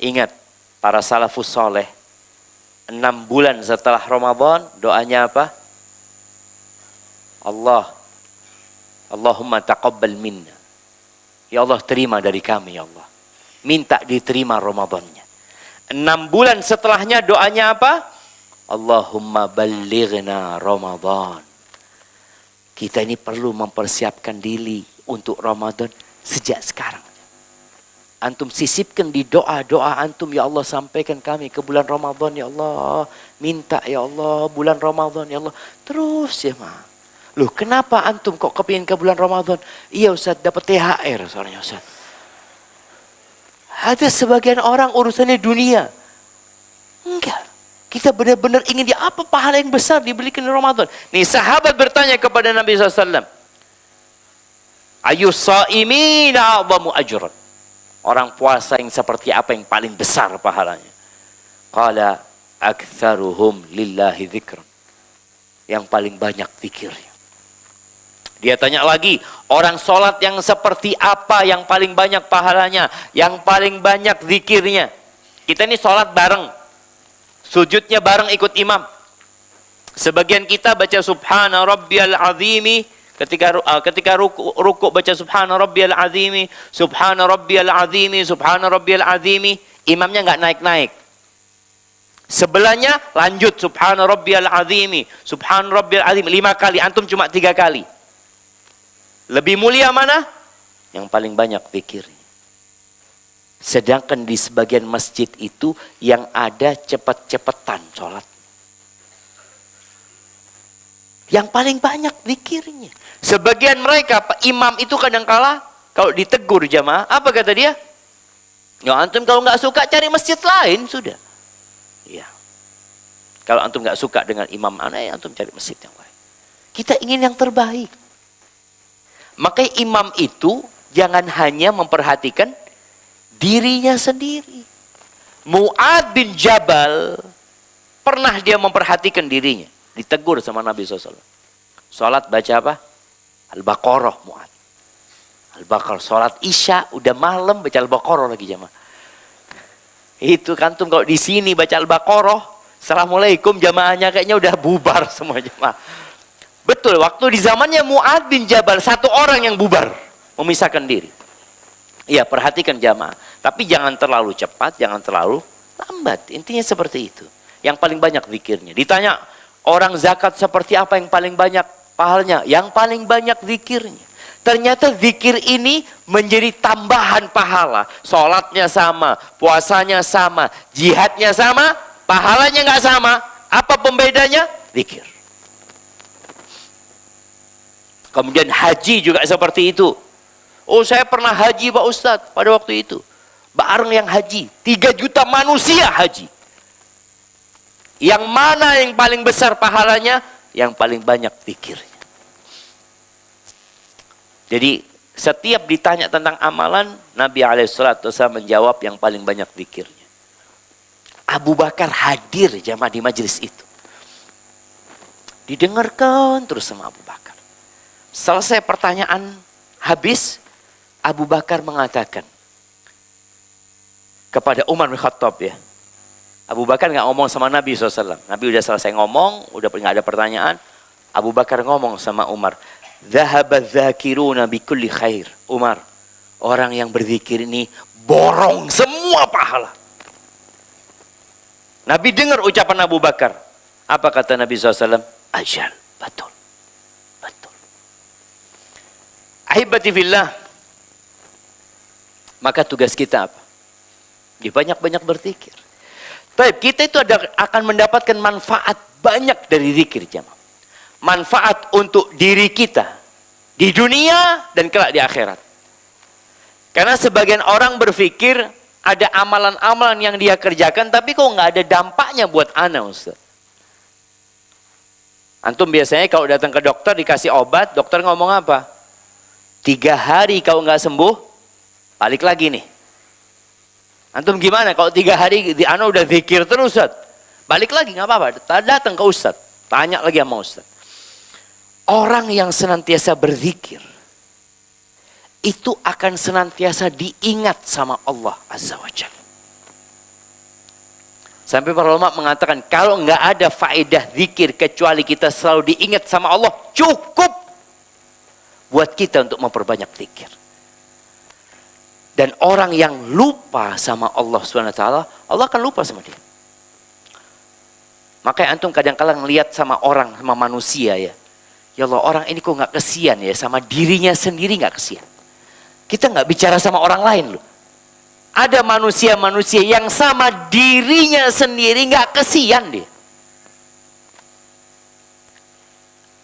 Ingat, para salafus soleh, 6 bulan setelah Ramadan, doanya apa? Allahumma taqabbal minna. Ya Allah, terima dari kami ya Allah. Minta diterima Ramadannya. 6 bulan setelahnya doanya apa? Allahumma ballighna Ramadan. Kita ini perlu mempersiapkan diri untuk Ramadan sejak sekarang. Antum sisipkan di doa-doa antum, ya Allah sampaikan kami ke bulan Ramadan ya Allah. Minta ya Allah bulan Ramadan ya Allah. Terus ya ma. Loh kenapa antum kok kepingin ke bulan Ramadan? Iya Ustaz dapat THR soalnya Ustaz. Ada sebagian orang urusannya dunia. Enggak. Kita benar-benar ingin dia apa pahala yang besar diberikan di Ramadan. Nih sahabat bertanya kepada Nabi SAW. Ayyus shaimina a'zamu ajran? Orang puasa yang seperti apa yang paling besar pahalanya? Qala aktsaruhum lillahi dzikran. Yang paling banyak zikirnya. Dia tanya lagi, orang sholat yang seperti apa yang paling banyak pahalanya? Yang paling banyak zikirnya? Kita ini sholat bareng. Sujudnya bareng ikut imam. Sebagian kita baca subhana rabbiyal azimi. Ketika ruku baca subhana rabbiyal azimi, subhana rabbiyal azimi, subhana rabbiyal azimi, imamnya nggak naik-naik. Sebelahnya lanjut subhana rabbiyal azimi, subhana rabbiyal azimi 5 kali, antum cuma 3 kali. Lebih mulia mana? Yang paling banyak zikirnya. Sedangkan di sebagian masjid itu yang ada cepet-cepetan sholat. Yang paling banyak zikirnya. Sebagian mereka, imam itu kadangkala kalau ditegur jamaah, apa kata dia? Ya antum kalau nggak suka cari masjid lain sudah. Ya. Kalau antum nggak suka dengan imam aneh, antum cari masjid yang lain. Kita ingin yang terbaik. Makanya imam itu jangan hanya memperhatikan dirinya sendiri. Mu'ad bin Jabal pernah dia memperhatikan dirinya. Ditegur sama Nabi SAW. Salat baca apa? Al-Baqarah Mu'ad. Al-Baqarah. Salat Isya udah malam baca Al-Baqarah lagi jamaah. Itu kantum kalau di sini baca Al-Baqarah, Assalamualaikum jamaahnya kayaknya udah bubar semua jamaah. Betul, waktu di zamannya Mu'ad bin Jabal 1 orang yang bubar. memisahkan diri. Ya, perhatikan jamaah. Tapi jangan terlalu cepat, jangan terlalu lambat. Intinya seperti itu. Yang paling banyak zikirnya. Ditanya orang zakat seperti apa yang paling banyak pahalanya? Yang paling banyak zikirnya. Ternyata zikir ini menjadi tambahan pahala. Sholatnya sama, puasanya sama, jihadnya sama, pahalanya nggak sama. Apa pembedanya? Zikir. Kemudian haji juga seperti itu. Oh, saya pernah haji Pak Ustadz pada waktu itu. Bareng yang haji. 3 juta manusia haji. Yang mana yang paling besar pahalanya? Yang paling banyak zikirnya. Jadi setiap ditanya tentang amalan, Nabi SAW menjawab yang paling banyak zikirnya. Abu Bakar hadir jamaah di majelis itu. Didengarkan terus sama Abu Bakar. Selesai pertanyaan habis, Abu Bakar mengatakan kepada Umar bin Khattab ya. Abu Bakar nggak ngomong sama Nabi SAW. Nabi udah selesai ngomong, udah nggak ada pertanyaan. Abu Bakar ngomong sama Umar. Dhahaba dzakiruna bikulli khair. Umar, orang yang berzikir ini borong semua pahala. Nabi dengar ucapan Abu Bakar. Apa kata Nabi SAW? Ajal, betul. Betul. Ahibati fillah. Maka tugas kita apa? Di banyak-banyak berzikir. Baik, kita itu akan mendapatkan manfaat banyak dari zikir jamaah. Manfaat untuk diri kita di dunia dan kelak di akhirat. Karena sebagian orang berpikir ada amalan-amalan yang dia kerjakan tapi kok nggak ada dampaknya buat ana, Ustaz. Antum biasanya kalau datang ke dokter dikasih obat, dokter ngomong apa? 3 hari kau nggak sembuh, balik lagi nih. Antum gimana kalau 3 hari ana udah zikir terus, Ustaz? Balik lagi nggak apa-apa, datang ke Ustaz, tanya lagi sama Ustaz. Orang yang senantiasa berzikir itu akan senantiasa diingat sama Allah Azza wa Jalla. Sampai para ulama mengatakan kalau nggak ada faedah zikir kecuali kita selalu diingat sama Allah, cukup buat kita untuk memperbanyak zikir. Dan orang yang lupa sama Allah SWT, Allah akan lupa sama dia. Makanya antum kadang-kala ngelihat sama orang, sama manusia ya. Ya Allah, orang ini kok nggak kesian ya, sama dirinya sendiri nggak kesian. Kita nggak bicara sama orang lain loh. Ada manusia-manusia yang sama dirinya sendiri nggak kesian dia.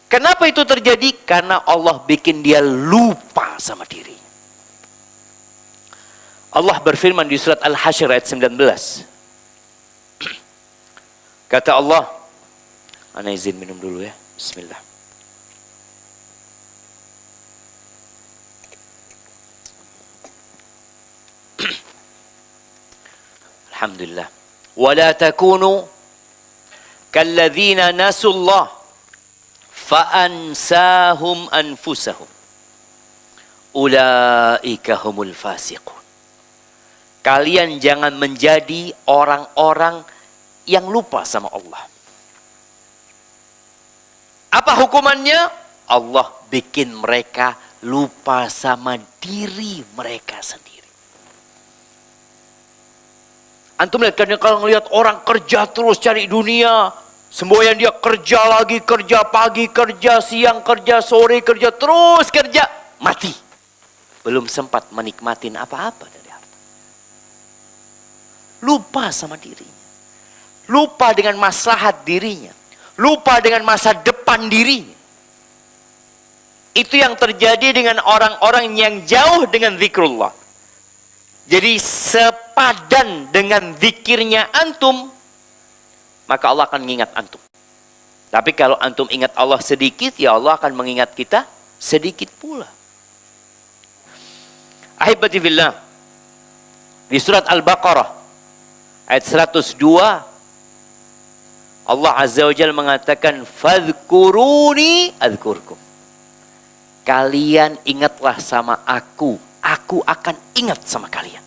Kenapa itu terjadi? Karena Allah bikin dia lupa sama dirinya. Allah berfirman di surat Al-Hasyr ayat 19. Kata Allah, ana izin minum dulu ya. Bismillah. Alhamdulillah. Wala takunu kalladzina nasullah fa'ansahum anfusahum. Ulaika humul fasiqun. Kalian jangan menjadi orang-orang yang lupa sama Allah. Apa hukumannya? Allah bikin mereka lupa sama diri mereka sendiri. Antum lihat kan kalau ngelihat orang kerja terus cari dunia, semboyan dia kerja lagi, kerja pagi, kerja siang, kerja sore, kerja terus kerja, mati. Belum sempat menikmatin apa-apa dari harta. Lupa sama dirinya. Lupa dengan maslahat dirinya. Lupa dengan masa depan dirinya. Itu yang terjadi dengan orang-orang yang jauh dengan zikrullah. Jadi sepadan dengan zikirnya antum, maka Allah akan mengingat antum. Tapi kalau antum ingat Allah sedikit, ya Allah akan mengingat kita sedikit pula. Ahibati fillah, di surat Al-Baqarah ayat 102, Allah Azza wa Jalla mengatakan, fadhkuruni adzkurkum. Kalian ingatlah sama aku akan ingat sama kalian.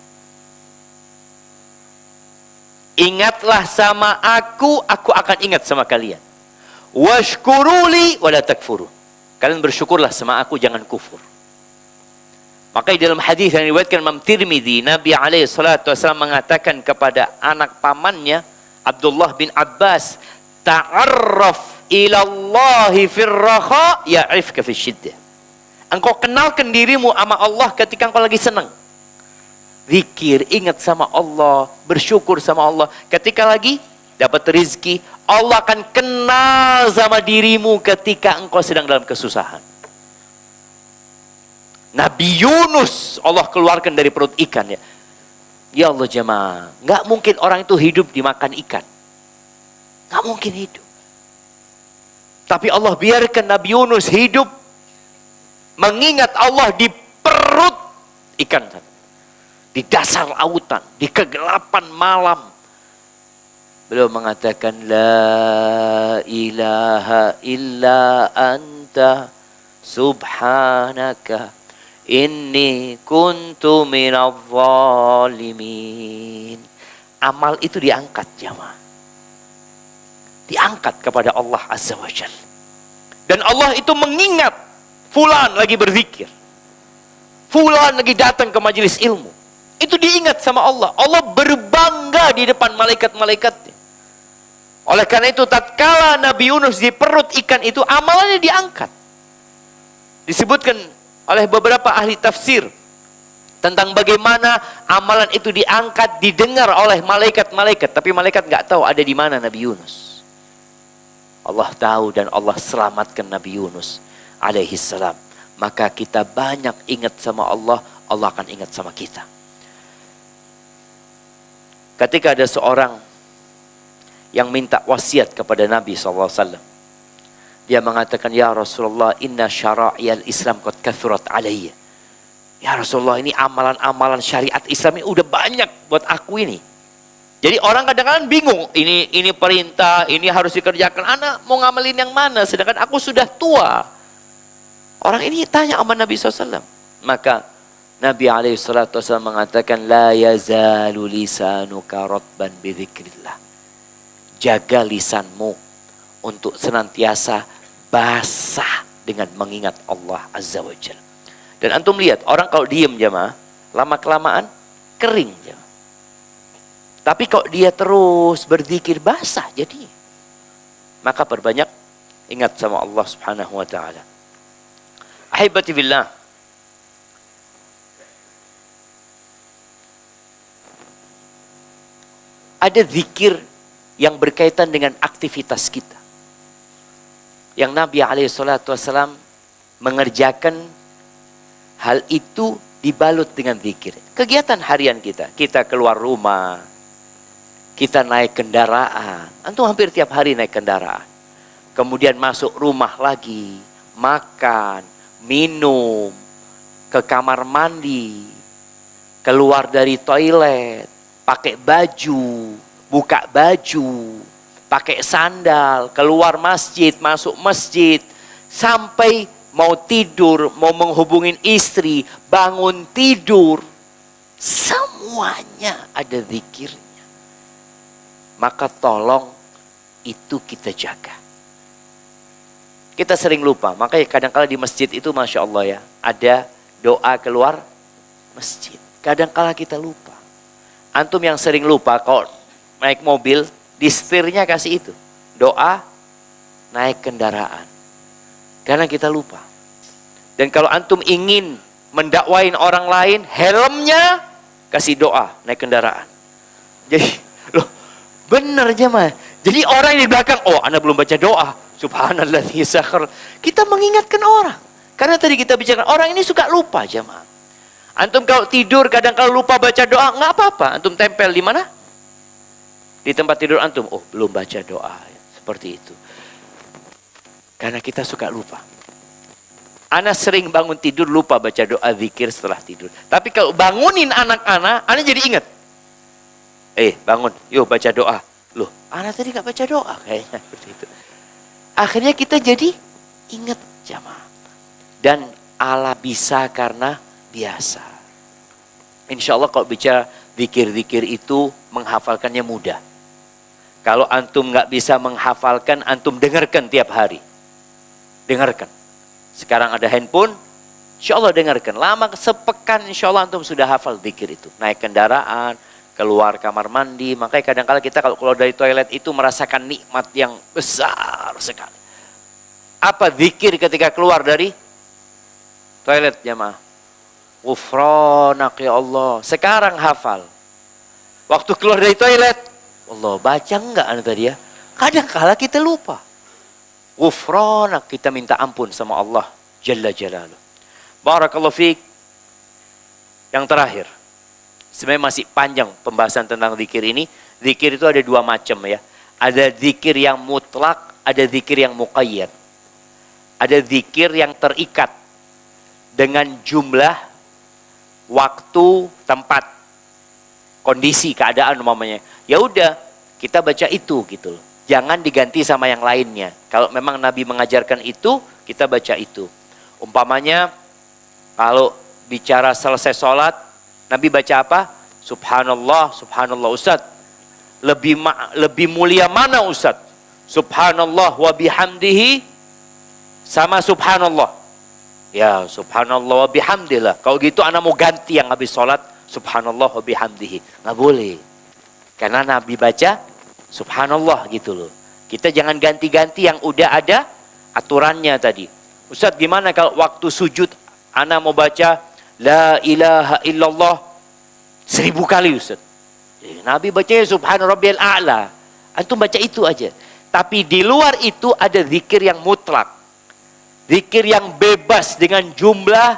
Ingatlah sama aku akan ingat sama kalian. Washkuruli wala takfuru. Kalian bersyukurlah sama aku, jangan kufur. Maka di dalam hadis yang diriwayatkan Imam Tirmidzi, Nabi alaihi salatu wasallam mengatakan kepada anak pamannya Abdullah bin Abbas, ta'arraf ila Allahi fir raha ya'rifka fi syiddah. Engkau kenalkan dirimu sama Allah ketika engkau lagi senang. Zikir, ingat sama Allah, bersyukur sama Allah. Ketika lagi dapat rezeki, Allah akan kenal sama dirimu ketika engkau sedang dalam kesusahan. Nabi Yunus Allah keluarkan dari perut ikan ya. Ya Allah jemaah, nggak mungkin orang itu hidup dimakan ikan. Nggak mungkin hidup. Tapi Allah biarkan Nabi Yunus hidup mengingat Allah di perut ikan. Di dasar lautan, di kegelapan malam. Beliau mengatakan, La ilaha illa anta subhanaka inni kuntu minadh zalimin. Amal itu diangkat jemaah. Diangkat kepada Allah Azza wa Jalla. Dan Allah itu mengingat fulan lagi berzikir. Fulan lagi datang ke majelis ilmu. Itu diingat sama Allah. Allah berbangga di depan malaikat-malaikatnya. Oleh karena itu tatkala Nabi Yunus di perut ikan itu amalannya diangkat. Disebutkan oleh beberapa ahli tafsir tentang bagaimana amalan itu diangkat, didengar oleh malaikat-malaikat, tapi malaikat nggak tahu ada di mana Nabi Yunus. Allah tahu dan Allah selamatkan Nabi Yunus alaihi salam. Maka kita banyak ingat sama Allah, Allah akan ingat sama kita. Ketika ada seorang yang minta wasiat kepada Nabi SAW, dia mengatakan, Ya Rasulullah, inna syara'iyal Islam qad kathurat alayya. Ya Rasulullah, ini amalan-amalan syariat Islam ini udah banyak buat aku ini. Jadi orang kadang-kadang bingung, ini perintah, ini harus dikerjakan. Anak mau ngamalin yang mana? Sedangkan aku sudah tua. Orang ini tanya sama Nabi SAW. Maka Nabi SAW mengatakan, La yazalu lisanuka ratban bidzikrillah. Jaga lisanmu untuk senantiasa basah dengan mengingat Allah Azza wa Jalla. Dan antum lihat, orang kalau diem jemaah, lama-kelamaan kering jemaah. Tapi kalau dia terus berzikir, basah jadi. Maka perbanyak ingat sama Allah Subhanahu wa taala. Ahibati billah. Ada zikir yang berkaitan dengan aktivitas kita. Yang Nabi SAW mengerjakan hal itu dibalut dengan zikir. Kegiatan harian kita. Kita keluar rumah. Kita naik kendaraan. Antum hampir tiap hari naik kendaraan. Kemudian masuk rumah lagi. Makan. Minum. Ke kamar mandi. Keluar dari toilet. Pakai baju. Buka baju. Pakai sandal, keluar masjid, masuk masjid, sampai mau tidur, mau menghubungin istri, bangun tidur, semuanya ada zikirnya. Maka tolong itu kita jaga. Kita sering lupa, makanya kadang-kala di masjid itu Masya Allah ya, ada doa keluar masjid. Kadang-kala kita lupa. Antum yang sering lupa kalau naik mobil, di setirnya kasih itu. Doa naik kendaraan. Karena kita lupa. Dan kalau antum ingin mendakwain orang lain, helmnya kasih doa naik kendaraan. Jadi, loh, benar jemaah. Jadi orang yang di belakang, oh anda belum baca doa. Subhanallah, sakhar. Kita mengingatkan orang. Karena tadi kita bicarakan, orang ini suka lupa jemaah. Antum kalau tidur kadang-kadang lupa baca doa, nggak apa-apa. Antum tempel di mana? Di tempat tidur antum, oh belum baca doa. Seperti itu. Karena kita suka lupa. Ana sering bangun tidur lupa baca doa zikir setelah tidur. Tapi kalau bangunin anak-anak, ana jadi ingat. Bangun, yuk baca doa. Loh, ana tadi gak baca doa kayaknya. Seperti itu. Akhirnya kita jadi ingat jamaah. Dan ala bisa karena biasa. Insya Allah kalau bicara zikir-zikir itu menghafalkannya mudah. Kalau antum nggak bisa menghafalkan, antum dengarkan tiap hari. Dengarkan. Sekarang ada handphone, Insya Allah dengarkan. Lama sepekan insya Allah antum sudah hafal zikir itu. Naik kendaraan, keluar kamar mandi. Makanya kadang-kala kita kalau keluar dari toilet itu merasakan nikmat yang besar sekali. Apa zikir ketika keluar dari toilet jamaah? Ghufranak ya Allah. Sekarang hafal. Waktu keluar dari toilet, Allah baca enggak anda tadi ya? Kadang-kala kita lupa. Ghufranak, kita minta ampun sama Allah Jalla Jalaluh. Barakallahu fiik. Yang terakhir. Sebenarnya masih panjang pembahasan tentang zikir ini. Zikir itu ada dua macam ya. Ada zikir yang mutlak, ada zikir yang muqayyad. Ada zikir yang terikat dengan jumlah, waktu, tempat, kondisi, keadaan umpamanya. Ya udah, kita baca itu gitu loh. Jangan diganti sama yang lainnya. Kalau memang Nabi mengajarkan itu, kita baca itu. Umpamanya kalau bicara selesai sholat, Nabi baca apa? Subhanallah, subhanallah. Ustaz, lebih mulia mana Ustaz? Subhanallah wa bihamdihi sama subhanallah. Ya, subhanallah wa bihamdillah. Kalau gitu anak mau ganti yang habis sholat, subhanallah wa bihamdihi. Nggak boleh. Karena Nabi baca subhanallah gitu loh. Kita jangan ganti-ganti yang udah ada aturannya tadi. Ustaz, gimana kalau waktu sujud ana mau baca la ilaha illallah 1000 kali Ustaz. Nabi baca subhana rabbiyal a'la. Antum baca itu aja. Tapi di luar itu ada zikir yang mutlak. Zikir yang bebas dengan jumlah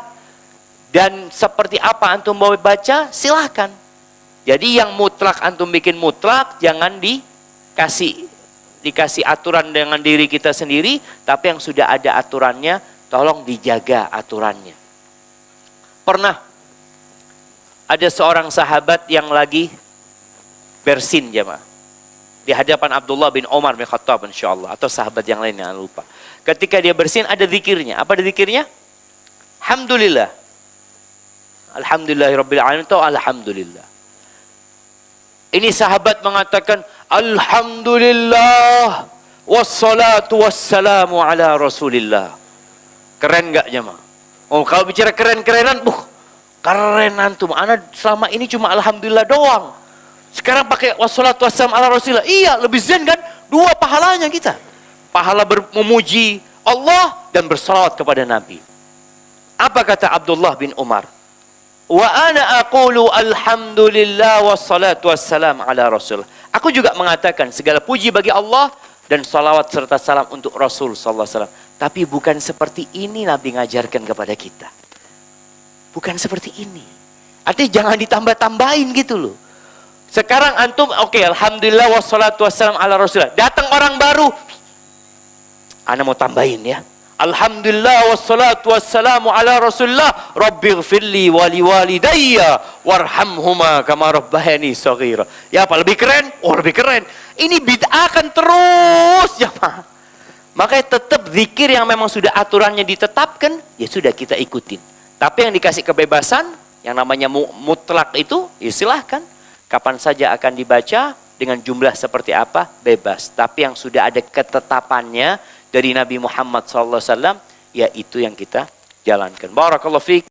dan seperti apa antum mau baca, silahkan. Jadi yang mutlak antum bikin mutlak, jangan dikasih aturan dengan diri kita sendiri, tapi yang sudah ada aturannya, tolong dijaga aturannya. Pernah ada seorang sahabat yang lagi bersin jemaah di hadapan Abdullah bin Umar bin Khattab insyaallah, atau sahabat yang lain yang lupa. Ketika dia bersin ada zikirnya. Apa ada zikirnya? Alhamdulillah. Alhamdulillahirabbil alamin atau alhamdulillah. Ini sahabat mengatakan alhamdulillah wassalatu wassalamu ala rasulillah. Keren enggak jemaah? Oh, kalau bicara keren-kerenan, keren antum. Ana selama ini cuma alhamdulillah doang. Sekarang pakai wassalatu wassalamu ala rasulillah. Iya, lebih zen kan? Dua pahalanya kita. Pahala memuji Allah dan bersalawat kepada Nabi. Apa kata Abdullah bin Umar? Wa ana aqulu alhamdulillah wassalatu wassalam ala rasul. Aku juga mengatakan segala puji bagi Allah dan salawat serta salam untuk Rasul sallallahu alaihi wasallam. Tapi bukan seperti ini Nabi ngajarkan kepada kita. Bukan seperti ini. Artinya jangan ditambah-tambahin gitu loh. Sekarang antum oke, alhamdulillah wassalatu wassalam ala rasulillah. Datang orang baru, ana mau tambahin ya. Alhamdulillah wassalatu wassalamu ala rasulillah. Rabbighfirli wa liwalidayya warhamhuma kama rabbayani shaghira. Ya apa lebih keren? Oh lebih keren. Ini bid'ah akan terus jemaah. Makanya tetap zikir yang memang sudah aturannya ditetapkan, ya sudah kita ikutin. Tapi yang dikasih kebebasan, yang namanya mutlak itu, ya silahkan. Kapan saja akan dibaca, dengan jumlah seperti apa, bebas. Tapi yang sudah ada ketetapannya dari Nabi Muhammad SAW, ya itu yang kita jalankan. Barakallahu fiik.